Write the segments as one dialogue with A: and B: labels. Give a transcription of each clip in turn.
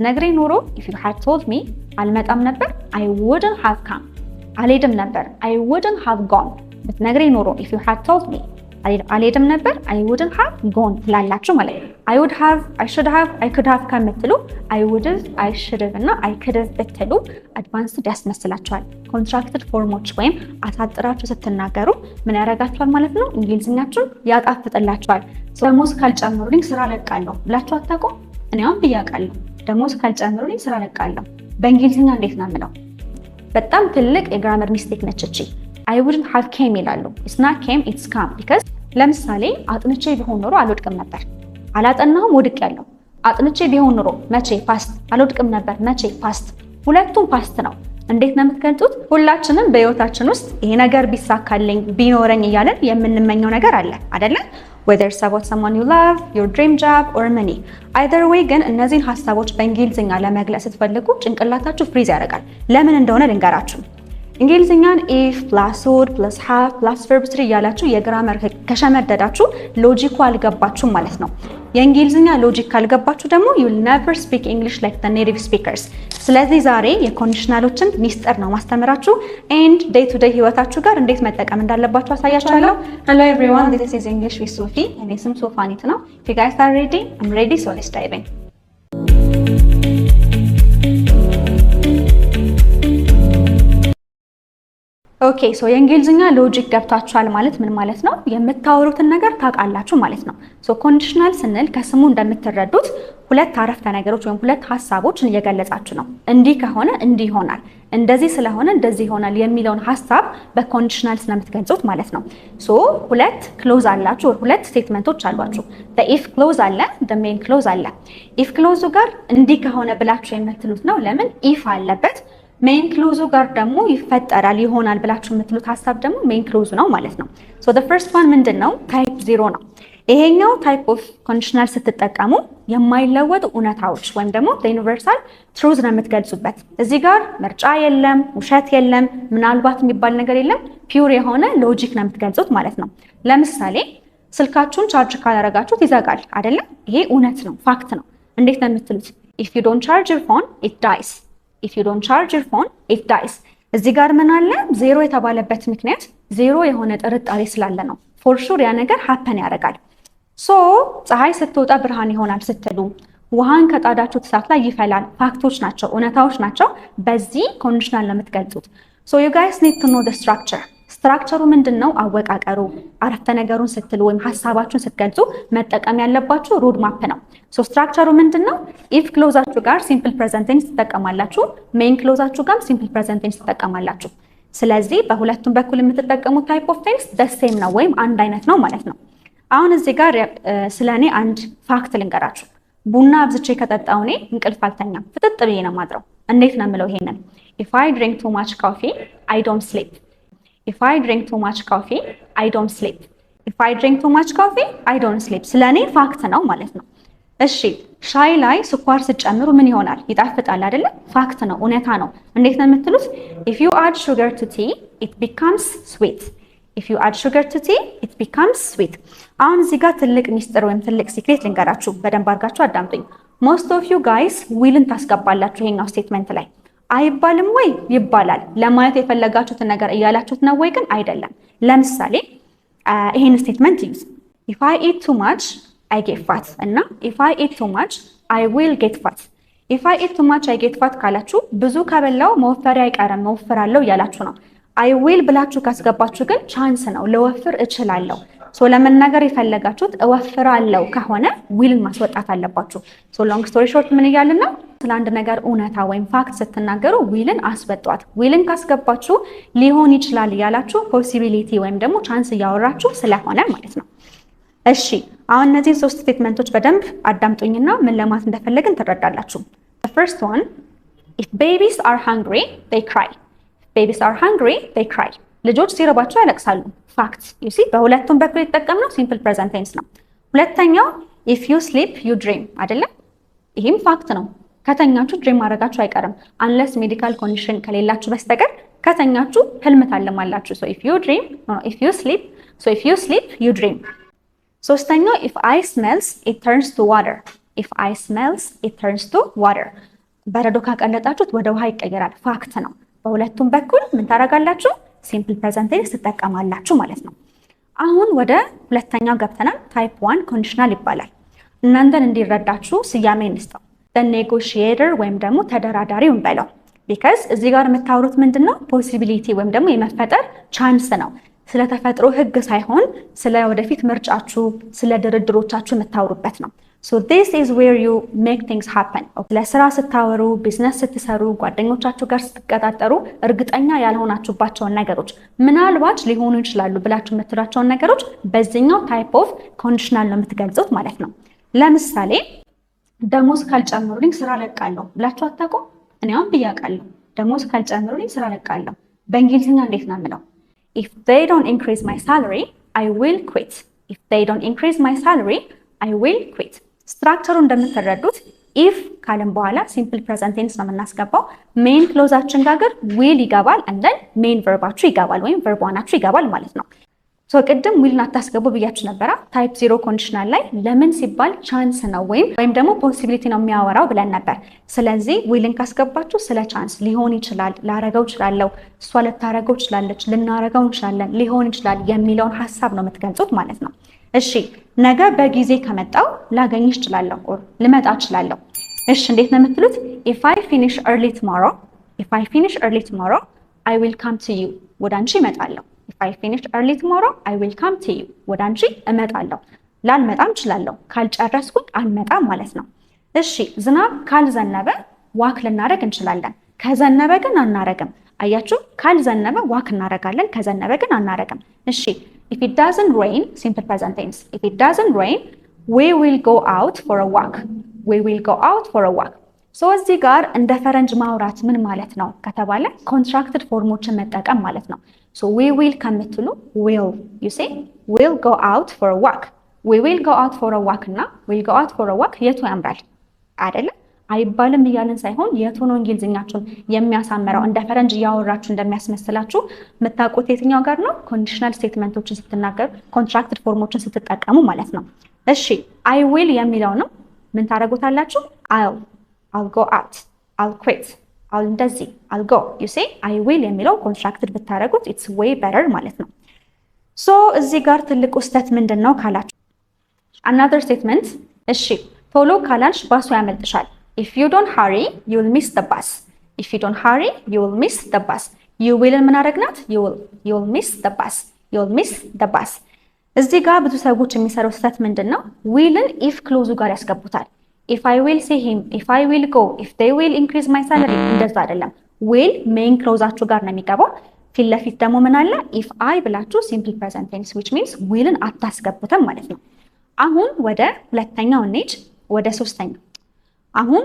A: ነግሬ ኖሮ if you had told me አልመጣም ነበር I wouldn't have come አልሄድም ነበር I wouldn't have gone ብትነግሬ ኖሮ if you had told me አልሄድም ነበር I wouldn't have gone ትላላችሁ ማለት ነው። I would have, I should have, I could have ከምትሉ I would have, I should have እና I could have ብትሉ አድቫንስድ ያስመስላችኋል። ኮንትራክትድ ፎርሞች ወይም አሳጥራችሁ ስትናገሩ ምን ያደርጋችኋል ማለት ነው? እንግሊዝኛችሁን ያጣፍጥላችኋል። ደሞዝ ካልጨምሩልኝ ስራ ለቃለሁ ብላችሁ አታውቁም? እኔ አሁን ብያውቃለሁ። ደሞዝ ካልጨምሩልኝ ስራ ለቃለሁ። በእንግሊዝኛ እንዴት ነው የምለው? በጣም ትልቅ የግራመር ሚስቴክ ነች እቺ። I wouldn't have came ይላሉ። It's not came, it's come because ለምሳሌ አጥንቼ ቢሆን ኖሮ አልወድቅም ነበር። አላጠናሁም ወድቄያለሁ። አጥንቼ ቢሆን ኖሮ መቼ? ፓስት። አልወድቅም ነበር መቼ? ፓስት። ሁለቱም ፓስት ነው። እንዴት ነው የምትገልጹት? ሁላችንም በህይወታችን ውስጥ ይሄ ነገር ቢሳካልኝ ቢኖረኝ እያለን የምንመኘው ነገር አለ አይደለ? whether it's about someone you love, your dream job or money. either way ግን እነዚህን ሀሳቦች በእንግሊዝኛ ለመግለጽ ስትፈልጉ ጭንቅላታችሁ ፍሪዝ ያደርጋል። ለምን እንደሆነ ልንገራችሁ። እንግሊዝኛን if plus would plus have plus verb 3 እያላችሁ የግራመር ከሸመደዳችሁ ሎጂኩ አልገባችሁም ማለት ነው። የእንግሊዝኛ ሎጂክ ካልገባችሁ ደግሞ you'll never speak English like the native speakers። ስለዚህ ዛሬ የኮንዲሽናሎችን ሚስጥር ነው ማስተምራችሁ and day to day ህይወታችሁ ጋር እንዴት መጠቀም እንዳለባችሁ አሳያችኋለሁ። Hello everyone, this is English with Sophie። እኔ ስም ሶፋኒት ነው። If you guys are ready, I'm ready, so let's dive in። ኦኬ ሶ የእንግሊዝኛ ሎጂክ ገብታችኋል ማለት ምን ማለት ነው? የምታወሩትን ነገር ታውቃላችሁ ማለት ነው። ሶ ኮንዲሽናል ስንል ከስሙ እንደምትረዱት ሁለት አረፍተ ነገሮች ወይም ሁለት ሀሳቦችን እየገለጻችሁ ነው። እንዲህ ከሆነ እንዲህ ይሆናል፣ እንደዚህ ስለሆነ እንደዚህ ይሆናል የሚለውን ሀሳብ በኮንዲሽናል ስለምትገልጹት ማለት ነው። ሶ ሁለት ክሎዝ አላችሁ፣ ሁለት ስቴትመንቶች አሏችሁ። ኢፍ ክሎዝ አለ፣ ሜን ክሎዝ አለ። ኢፍ ክሎዙ ጋር እንዲህ ከሆነ ብላችሁ የምትሉት ነው። ለምን? ኢፍ አለበት። ሜን ክሎዙ ጋር ደግሞ ይፈጠራል ይሆናል ብላችሁ የምትሉት ሀሳብ ደግሞ ሜን ክሎዙ ነው ማለት ነው። ሶ the first one ምንድነው? ታይፕ 0 ነው። ይሄኛው ታይፕ ኦፍ ኮንዲሽናል ስትጠቀሙ የማይለወጡ እውነታዎች ወይም ደግሞ ዩኒቨርሳል ትሩዝ ነው የምትገልጹበት። እዚህ ጋር ምርጫ የለም፣ ውሸት የለም፣ ምናልባት የሚባል ነገር የለም። ፒውር የሆነ ሎጂክ ነው የምትገልጹት ማለት ነው። ለምሳሌ ስልካችሁን ቻርጅ ካላረጋችሁት ይዘጋል አይደለም? ይሄ እውነት ነው፣ ፋክት ነው። እንዴት ነው የምትሉት? if you don't charge your phone it dies if you don't charge your phone it dies። እዚህ ጋር ምን አለ? ዜሮ የተባለበት ምክንያት ዜሮ የሆነ ጥርጣሬ ስላለ ነው። ፎር ሹር ያ ነገር ሃፐን ያደርጋል። ሶ ፀሐይ ስትወጣ ብርሃን ይሆናል ስትሉ፣ ውሃን ከጣዳችሁ እሳት ላይ ይፈላል፣ ፋክቶች ናቸው፣ እውነታዎች ናቸው። በዚህ ኮንዲሽናል ነው የምትገልጹት። ሶ you guys need to know the structure። ስትራክቸሩ ምንድነው? አወቃቀሩ አረፍተ ነገሩን ስትሉ ወይም ሐሳባችሁን ስትገልጹ መጠቀም ያለባችሁ ሮድ ማፕ ነው። ሶ ስትራክቸሩ ምንድነው? ኢፍ ክሎዛችሁ ጋር ሲምፕል ፕሬዘንት ቴንስ ትጠቀማላችሁ፣ ሜን ክሎዛችሁ ጋር ሲምፕል ፕሬዘንት ቴንስ ትጠቀማላችሁ። ስለዚህ በሁለቱም በኩል የምትጠቀሙት ታይፕ ኦፍ ቴንስ the same ነው ወይም አንድ አይነት ነው ማለት ነው። አሁን እዚህ ጋር ስለኔ አንድ ፋክት ልንገራችሁ። ቡና አብዝቼ ከጠጣው እኔ እንቅልፍ አልተኛም፣ ፍጥጥ ብዬ ነው ማድረው። እንዴት ነው የምለው ይሄንን? if I drink too much coffee I don't sleep if I drink too much coffee I don't sleep if I drink too much coffee I don't sleep ስለኔ ፋክት ነው ማለት ነው። እሺ ሻይ ላይ ስኳር ስጨምሩ ምን ይሆናል? ይጣፍጣል አይደለ? ፋክት ነው፣ እውነታ ነው። እንዴት ነው የምትሉት? if you add sugar to tea it becomes sweet if you add sugar to tea it becomes sweet። አሁን እዚህ ጋር ትልቅ ሚስጥር ወይም ትልቅ ሲክሬት ልንገራችሁ፣ በደንብ አድርጋችሁ አዳምጡኝ። most of you guys ዊልን ታስገባላችሁ ይሄኛው ስቴትመንት ላይ። አይባልም ወይ? ይባላል። ለማለት የፈለጋችሁትን ነገር እያላችሁት ነው ወይ? ግን አይደለም። ለምሳሌ ይሄን ስቴትመንት ዩዝ if I eat too much I get fat እና if I eat too much I will get fat if I eat too much I get fat ካላችሁ ብዙ ከበላው መወፈሪያ አይቀርም መወፍራለሁ እያላችሁ ነው። I will ብላችሁ ካስገባችሁ ግን ቻንስ ነው፣ ልወፍር እችላለሁ። ሶ ለመናገር የፈለጋችሁት እወፍራለሁ ከሆነ ዊልን ማስወጣት አለባችሁ። ሶ ሎንግ ስቶሪ ሾርት ምን እያልን ነው? ስለ አንድ ነገር እውነታ ወይም ፋክት ስትናገሩ ዊልን አስወጧት። ዊልን ካስገባችሁ ሊሆን ይችላል እያላችሁ ፖሲቢሊቲ ወይም ደግሞ ቻንስ እያወራችሁ ስለሆነ ማለት ነው። እሺ አሁን እነዚህ ሶስት ስቴትመንቶች በደንብ አዳምጡኝና ምን ለማለት እንደፈለግን ትረዳላችሁ። the first one if babies are hungry they cry if babies are hungry they cry ልጆች ሲረባቸው ያለቅሳሉ። ፋክት ዩ ሲ በሁለቱም በኩል የተጠቀምነው ሲምፕል ፕሬዘንት ቴንስ ነው። ሁለተኛው if you sleep you dream አይደለ? ይሄም ፋክት ነው። ከተኛችሁ ድሪም ማድረጋችሁ አይቀርም አንለስ ሜዲካል ኮንዲሽን ከሌላችሁ በስተቀር ከተኛችሁ ህልም ታለማላችሁ። so if you dream no if you sleep so if you sleep you dream። ሶስተኛው if ice melts it turns to water if ice melts it turns to water በረዶ ካቀለጣችሁት ወደ ውሃ ይቀየራል። ፋክት ነው። በሁለቱም በኩል ምን ታደርጋላችሁ? ሲምፕል ፕሬዘንት ቴንስ ትጠቀማላችሁ ማለት ነው። አሁን ወደ ሁለተኛው ገብተናል። ታይፕ 1 ኮንዲሽናል ይባላል። እናንተን እንዲረዳችሁ ስያሜ እንስጠው። ኔጎሽየተር ወይም ደግሞ ተደራዳሪው እንበለው። ቢካዝ እዚህ ጋር የምታወሩት ምንድን ነው? ፖሲቢሊቲ ወይም ደግሞ የመፈጠር ቻንስ ነው። ስለ ተፈጥሮ ህግ ሳይሆን ስለ ወደፊት ምርጫችሁ፣ ስለ ድርድሮቻችሁ የምታወሩበት ነው። So this is where you make things happen. ስለ ስራ ስታወሩ፣ ቢዝነስ ስትሰሩ፣ ጓደኞቻችሁ ጋር ስትቀጣጠሩ እርግጠኛ ያልሆናችሁባቸውን ነገሮች ምናልባት ሊሆኑ ይችላሉ ብላችሁ የምትሏቸውን ነገሮች በዚህኛው ታይፕ ኦፍ ኮንዲሽናል ነው የምትገልጹት ማለት ነው። ለምሳሌ ደሞዝ ካልጨምሩልኝ ስራ ለቃለሁ ብላችሁ አታውቁም? እኔ አሁን ብያውቃለሁ። ደሞዝ ካልጨምሩልኝ ስራ ለቃለሁ። በእንግሊዝኛ እንዴት ነው የምለው? If they don't increase my salary, I will quit. If they don't increase my salary, I will quit. ስትራክቸሩ እንደምትረዱት ኢፍ ካለም በኋላ ሲምፕል ፕሬዘንት ቴንስ ነው የምናስገባው። ሜን ክሎዛችን ጋር ግን ዊል ይገባል፣ እንደን ሜን ቨርባችሁ ይገባል ወይም ቨርብ ዋናችሁ ይገባል ማለት ነው። ሶ ቅድም ዊልን አታስገቡ ብያችሁ ነበራ። ታይፕ 0 ኮንዲሽናል ላይ ለምን ሲባል ቻንስ ነው ወይም ደግሞ ፖሲቢሊቲ ነው የሚያወራው ብለን ነበር። ስለዚህ ዊልን ካስገባችሁ ስለ ቻንስ ሊሆን ይችላል፣ ላረገው እችላለሁ፣ እሷ ልታረገው ትችላለች፣ ልናረገው እንችላለን፣ ሊሆን ይችላል የሚለውን ሀሳብ ነው የምትገልጹት ማለት ነው። እሺ ነገ በጊዜ ከመጣው ላገኝሽ እችላለሁ ኦር ልመጣ እችላለሁ። እሺ እንዴት ነው የምትሉት? if I finish early tomorrow I will come to you ወደ አንቺ እመጣለሁ። if I finish early tomorrow I will come to you ወደ አንቺ እመጣለሁ። ላልመጣም እችላለሁ፣ ካልጨረስኩኝ አልመጣም ማለት ነው። እሺ ዝናብ ካልዘነበ ዋክ ልናደርግ እንችላለን፣ ከዘነበ ግን አናረግም። አያችሁ፣ ካልዘነበ ዋክ እናረጋለን፣ ከዘነበ ግን አናረግም። እሺ if it doesn't rain, simple present tense. If it doesn't rain, we will go out for a walk. We will go out for a walk. So እዚህ ጋር እንደ ፈረንጅ ማውራት ምን ማለት ነው ከተባለ ኮንትራክትድ ፎርሞችን መጠቀም ማለት ነው። So we will ከምትሉ will, you say we'll go out for a walk. We will go out for a walk እና we'll go out for a walk የቱ ያምራል አይደለ? አይባልም እያልን ሳይሆን የቱ ነው እንግሊዝኛችሁን የሚያሳምረው እንደ ፈረንጅ እያወራችሁ እንደሚያስመስላችሁ የምታውቁት የትኛው ጋር ነው? ኮንዲሽናል ስቴትመንቶችን ስትናገሩ፣ ኮንትራክትድ ፎርሞችን ስትጠቀሙ ማለት ነው። እሺ አይ ዊል የሚለውንም ምን ታደርጉታላችሁ? I'll go out, I'll quit, I'll እንደዚህ I'll go. You say I will የሚለው ኮንትራክትድ ብታደርጉት it's way better ማለት ነው። ሶ እዚህ ጋር ትልቁ ስህተት ምንድን ነው ካላችሁ another statement። እሺ ቶሎ ካላልሽ ባሱ ያመልጥሻል። If you don't hurry, you will miss the bus. If you don't hurry, you will miss the bus. You will ምን አደረግናት? You will miss the bus. You will miss the bus. እዚህ ጋር ብዙ ሰዎች የሚሰሩት ስህተት ምንድን ነው? ዊልን ኢፍ ክሎዙ ጋር ያስገቡታል። If I will see him, if I will go, if they will increase my salary እንደዛ አይደለም። ዊል ሜን ክሎዛችሁ ጋር ነው የሚገባው። ፊት ለፊት ደግሞ ምን አለ? if I ብላችሁ simple present tense which means ዊልን አታስገቡትም ማለት ነው። አሁን ወደ ሁለተኛው እንሂድ፣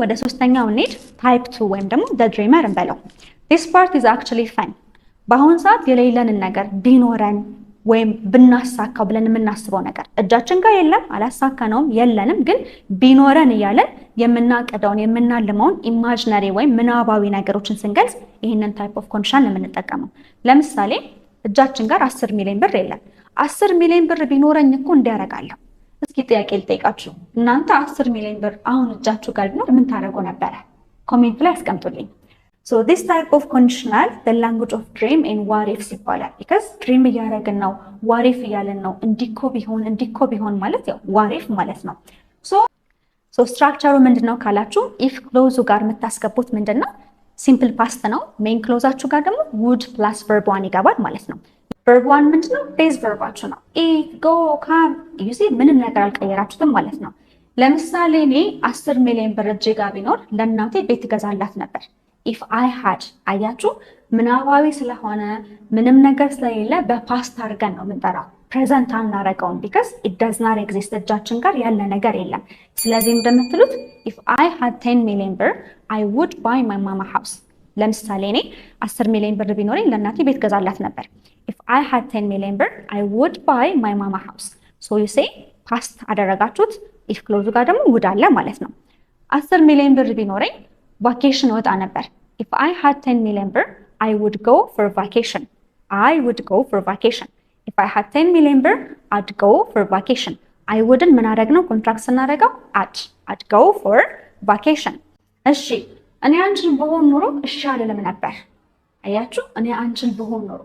A: ወደ ሶስተኛው እንሂድ። ታይፕ 2 ወይም ደግሞ the dreamer እንበለው። this part is actually fun። በአሁን ሰዓት የሌለንን ነገር ቢኖረን ወይም ብናሳካው ብለን የምናስበው ነገር እጃችን ጋር የለም፣ አላሳካነውም፣ የለንም፣ ግን ቢኖረን እያለን የምናቀደውን የምናልመውን ኢማጂነሪ ወይም ምናባዊ ነገሮችን ስንገልጽ ይህንን ታይፕ ኦፍ ኮንዲሽን ነው የምንጠቀመው። ለምሳሌ እጃችን ጋር 10 ሚሊዮን ብር የለም። 10 ሚሊዮን ብር ቢኖረኝ እኮ እንዲያረጋለሁ። እስኪ ጥያቄ ልጠይቃችሁ። እናንተ 10 ሚሊዮን ብር አሁን እጃችሁ ጋር ቢኖር ምን ታደርጉ ነበረ? ኮሜንት ላይ አስቀምጡልኝ። So this type of conditional the language of dream and what ifs ይባላል። because dream እያደረግን ነው፣ what if እያለን ነው። እንዲኮ ቢሆን ማለት ያው what if ማለት ነው። so structure ምንድነው ካላችሁ if ክሎዙ ጋር የምታስገቡት ምንድነው? simple past ነው። main ክሎዛችሁ ጋር ደግሞ would plus verb 1 ይገባል ማለት ነው። verb 1 ምንድነው? base verbaችሁ ነው። eat, go, come you see ምንም ነገር አልቀየራችሁትም ማለት ነው። ለምሳሌ እኔ 10 ሚሊዮን ብር እጄ ጋር ቢኖር ለእናቴ ቤት ገዛላት ነበር። if I had አያችሁ፣ ምናባዊ ስለሆነ ምንም ነገር ስለሌለ በፓስት አድርገን ነው የምንጠራው። ፕሬዘንት አናረገውም because it does not exist እጃችን ጋር ያለ ነገር የለም። ስለዚህ እንደምትሉት if I had 10 million ብር I would buy my mama house። ለምሳሌ እኔ 10 ሚሊዮን ብር ቢኖረኝ ለእናቴ ቤት ገዛላት ነበር። if I had 10 million ብር I would buy my mama house። so you say ፓስት አደረጋችሁት። if ክሎዙ ጋር ደግሞ would አለ ማለት ነው። 10 ሚሊዮን ብር ቢኖረኝ ቫኬሽን ወጣ ነበር። if I had 10 million ብር I would go for vacation. I would go for vacation. if I had 10 million ብር I'd go for vacation. I wouldn't ምን አደረግ ነው ኮንትራክት ስናደርገው I'd go for vacation። እሺ እኔ አንቺን ብሆን ኖሮ እሺ አልልም ነበር። አያችሁ፣ እኔ አንቺን ብሆን ኖሮ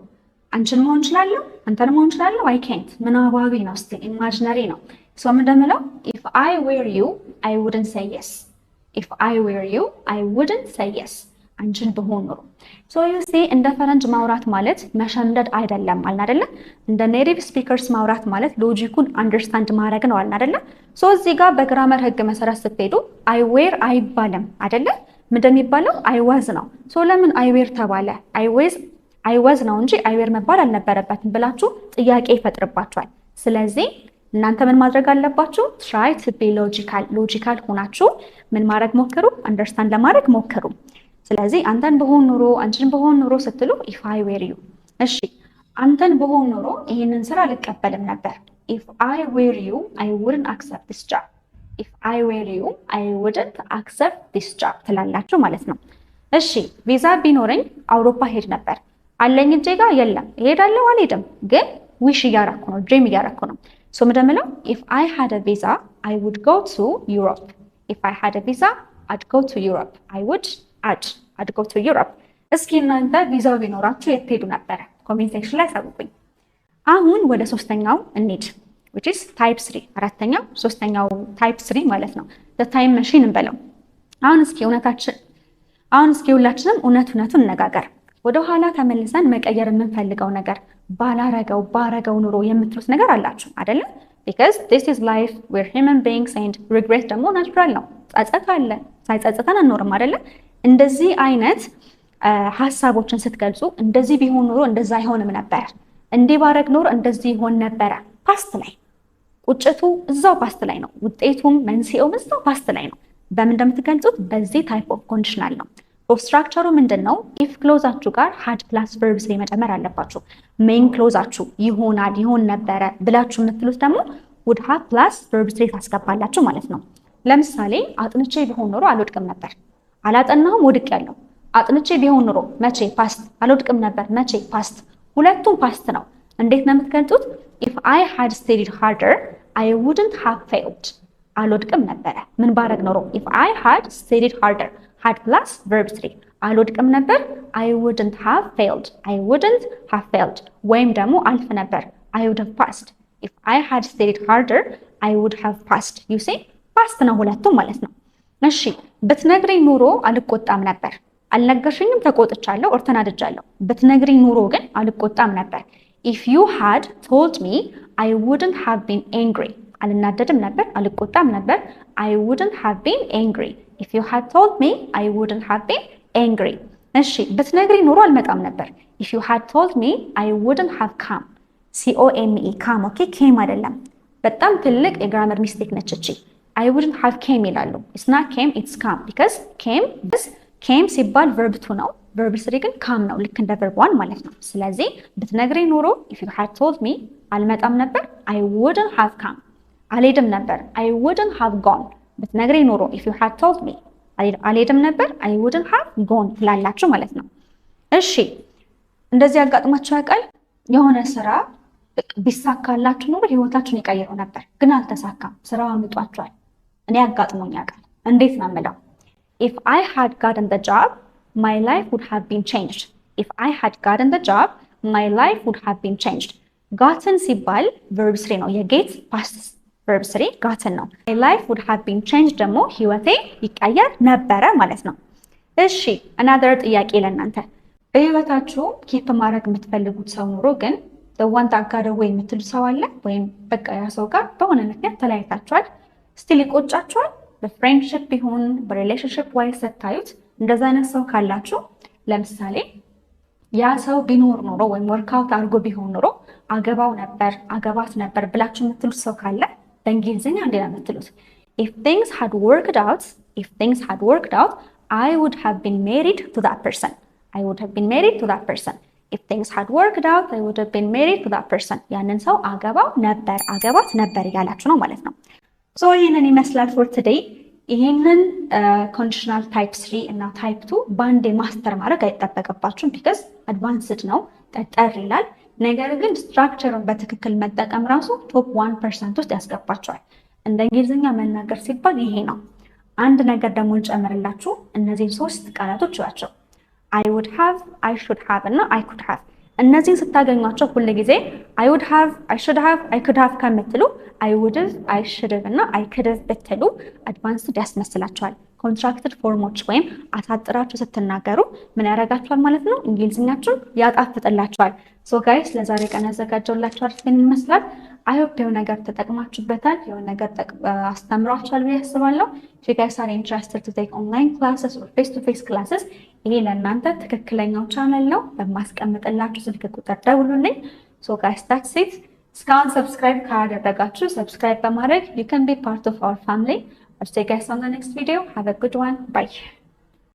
A: አንቺን መሆን እችላለሁ፣ አንተን መሆን እችላለሁ። አይ ኬንት ምናባዊ ነው፣ ስቲል ኢማጂነሪ ነው። ሶ ምን እንደምለው if I were you I wouldn't say yes. if I were you I wouldn't say yes. አንቺን ብሆን ኖሮ ሶ ዩ ሲ እንደ ፈረንጅ ማውራት ማለት መሸምደድ አይደለም አልን አይደለ? እንደ ኔቲቭ ስፒከርስ ማውራት ማለት ሎጂኩን አንደርስታንድ ማድረግ ነው አልን አይደለ? ሶ እዚህ ጋር በግራመር ህግ መሰረት ስትሄዱ አይ ዌር አይባልም አይደለ? ምንድን የሚባለው አይ ዋዝ ነው። ሶ ለምን አይ ዌር ተባለ? አይ ዋዝ ነው እንጂ አይ ዌር መባል አልነበረበትም ብላችሁ ጥያቄ ይፈጥርባችኋል። ስለዚህ እናንተ ምን ማድረግ አለባችሁ? ትራይ ቱ ቢ ሎጂካል ሆናችሁ ምን ማድረግ ሞክሩ፣ አንደርስታንድ ለማድረግ ሞክሩ። ስለዚህ አንተን ብሆን ኖሮ አንቺን ብሆን ኖሮ ስትሉ if I were you። እሺ አንተን ብሆን ኖሮ ይሄንን ስራ አልቀበልም ነበር። if I were you I wouldn't accept this job. if I were you I wouldn't accept this job ትላላችሁ ማለት ነው። እሺ ቪዛ ቢኖረኝ አውሮፓ ሄድ ነበር። አለኝ እጄ ጋር የለም። እሄዳለሁ አልሄድም፣ ግን ዊሽ እያረኩ ነው፣ ድሪም እያረኩ ነው። ሶ ምንድነው if I had a visa I would go to Europe. if I had a visa I'd go to Europe. I'd go to Europe. እስኪ እናንተ ቪዛው ቢኖራችሁ የት ሄዱ ነበር? ኮሜንት ሴክሽን ላይ አሳውቁኝ። አሁን ወደ ሶስተኛው እንሂድ which is type 3 አራተኛው ሶስተኛው type 3 ማለት ነው the time machine እንበለው። አሁን እስኪ ሁላችንም እውነቱን እንነጋገር። ወደ ኋላ ተመልሰን መቀየር የምንፈልገው ነገር ባረገው ኑሮ የምትሉት ነገር አላችሁ አይደለ? because this is life, we're human beings and regret ደግሞ ናቹራል ነው። ጸጸት አለ፣ ሳይጸጸተን አንኖርም አይደለ? እንደዚህ አይነት ሐሳቦችን ስትገልጹ እንደዚህ ቢሆን ኖሮ እንደዛ አይሆንም ነበር፣ እንዲህ ባረግ ኖሮ እንደዚህ ይሆን ነበረ። ፓስት ላይ ቁጭቱ እዛው ፓስት ላይ ነው፣ ውጤቱም መንስኤውም እዛው ፓስት ላይ ነው። በምን እንደምትገልጹት በዚህ ታይፕ ኦፍ ኮንዲሽናል ነው። ስትራክቸሩ ምንድነው? ኢፍ ክሎዛችሁ ጋር had plus verb 3 መጨመር አለባችሁ። ሜን ክሎዛችሁ ይሆን ነበረ ብላችሁ የምትሉት ደግሞ would have plus verb 3 ታስገባላችሁ ማለት ነው። ለምሳሌ አጥንቼ ቢሆን ኖሮ አልወድቅም ነበር። አላጠናሁም ወድቄያለሁ። አጥንቼ ቢሆን ኖሮ መቼ? ፓስት። አልወድቅም ነበር መቼ? ፓስት። ሁለቱም ፓስት ነው። እንዴት ነው የምትገልጹት? if I had studied harder I wouldn't have failed. አልወድቅም ነበረ ምን ባረግ ኖሮ? if I had studied harder had plus verb 3 አልወድቅም ነበር I wouldn't have failed። ወይም ደግሞ አልፍ ነበር I would have passed. if I had studied harder I would have passed. you see ፓስት ነው ሁለቱም ማለት ነው። እሺ ብትነግሪኝ ኑሮ አልቆጣም ነበር። አልነገርሽኝም ተቆጥቻለሁ ኦር ተናድጃለሁ። ብትነግሪኝ ኑሮ ግን አልቆጣም ነበር። if you had told me I wouldn't have been angry. አልናደድም ነበር አልቆጣም ነበር I wouldn't have been angry. if you had told me I wouldn't have been angry. እሺ ብትነግሪኝ ኑሮ አልመጣም ነበር። if you had told me I wouldn't have come. come ኦኬ came አይደለም። በጣም ትልቅ የግራመር ሚስቴክ ነች እቺ። I wouldn't have came ይላሉ። it's not came it's come because came ሲባል verb 2 ነው። verb 3 ግን come ነው፣ ልክ እንደ verb 1 ማለት ነው። ስለዚህ ብትነግሪኝ ኑሮ if you had told me አልመጣም ነበር I wouldn't have come። አልሄድም ነበር I wouldn't have gone። ብትነግሪኝ ኑሮ if you had told me አልሄድም ነበር I wouldn't have gone ትላላችሁ ማለት ነው። እሺ እንደዚህ አጋጥማችሁ ያውቃል? የሆነ ስራ ቢሳካላችሁ ኑሮ ህይወታችሁን ይቀይረው ነበር፣ ግን አልተሳካም፣ ስራው አምጧችኋል። እኔ አጋጥሞኝ ያውቃል። እንዴት ነው የምለው? if I had gotten the job my life would have been changed. if I had gotten the job my life would have been changed. gotten ሲባል verb 3 ነው፣ የጌት past verb 3 gotten ነው። my life would have been changed ደግሞ ህይወቴ ይቀየር ነበረ ማለት ነው። እሺ another ጥያቄ ለእናንተ። በህይወታችሁ ኪፕ ማድረግ የምትፈልጉት ሰው ኑሮ ግን the one that got away የምትሉ ሰው አለ? ወይም በቃ ያ ሰው ጋር በሆነ ምክንያት ተለያይታችኋል፣ ስቲል ይቆጫችኋል። በፍሬንድሺፕ ቢሆን በሪሌሽንሺፕ ወይ ስታዩት እንደዛ አይነት ሰው ካላችሁ፣ ለምሳሌ ያ ሰው ቢኖር ኖሮ ወይም ወርክአውት አድርጎ ቢሆን ኖሮ አገባት ነበር ብላችሁ የምትሉት ሰው ካለ በእንግሊዝኛ እንዴት ነው የምትሉት? if things had worked out I would have been married to that person. if things had worked out I would have been married to that person. ያንን ሰው አገባት ነበር እያላችሁ ነው ማለት ነው። ሶ ይሄንን ይመስላል for today። ይሄንን ኮንዲሽናል ታይፕ 3 እና ታይፕ 2 ባንዴ ማስተር ማድረግ አይጠበቅባችሁም because አድቫንስድ ነው፣ ጠጠር ይላል። ነገር ግን ስትራክቸሩን በትክክል መጠቀም ራሱ ቶፕ 1% ውስጥ ያስገባቸዋል። እንደ እንግሊዝኛ መናገር ሲባል ይሄ ነው። አንድ ነገር ደግሞ እንጨምርላችሁ። እነዚህን 3 ቃላቶች ያቸው I would have, I should have እና I could have። እነዚህን ስታገኟቸው ሁሉ ጊዜ I would have, I should have, I could have ከምትሉ I would have, I should have እና I could have ብትሉ አድቫንስድ ያስመስላችኋል። ኮንትራክትድ ፎርሞች ወይም አሳጥራችሁ ስትናገሩ ምን ያደርጋችኋል ማለት ነው? እንግሊዝኛችሁን ያጣፍጥላችኋል። ሶ ጋይስ ለዛሬ ቀን ያዘጋጀሁላችሁ አሪፍ ይመስላል። አይ ሆፕ የሆነ ነገር ተጠቅማችሁበታል፣ የሆነ ነገር አስተምሯችኋል ብዬ አስባለሁ። if you guys are interested to take online classes or face to face classes ይሄ ለእናንተ ትክክለኛው ቻናል ነው። በማስቀምጥላችሁ ስልክ ቁጥር ደውሉልኝ። ሶ ጋይስ that's it። እስካሁን ሰብስክራይብ ካላደረጋችሁ ሰብስክራይብ በማድረግ you can be part of our family. I'll see you guys on the next video. Have a good one. Bye.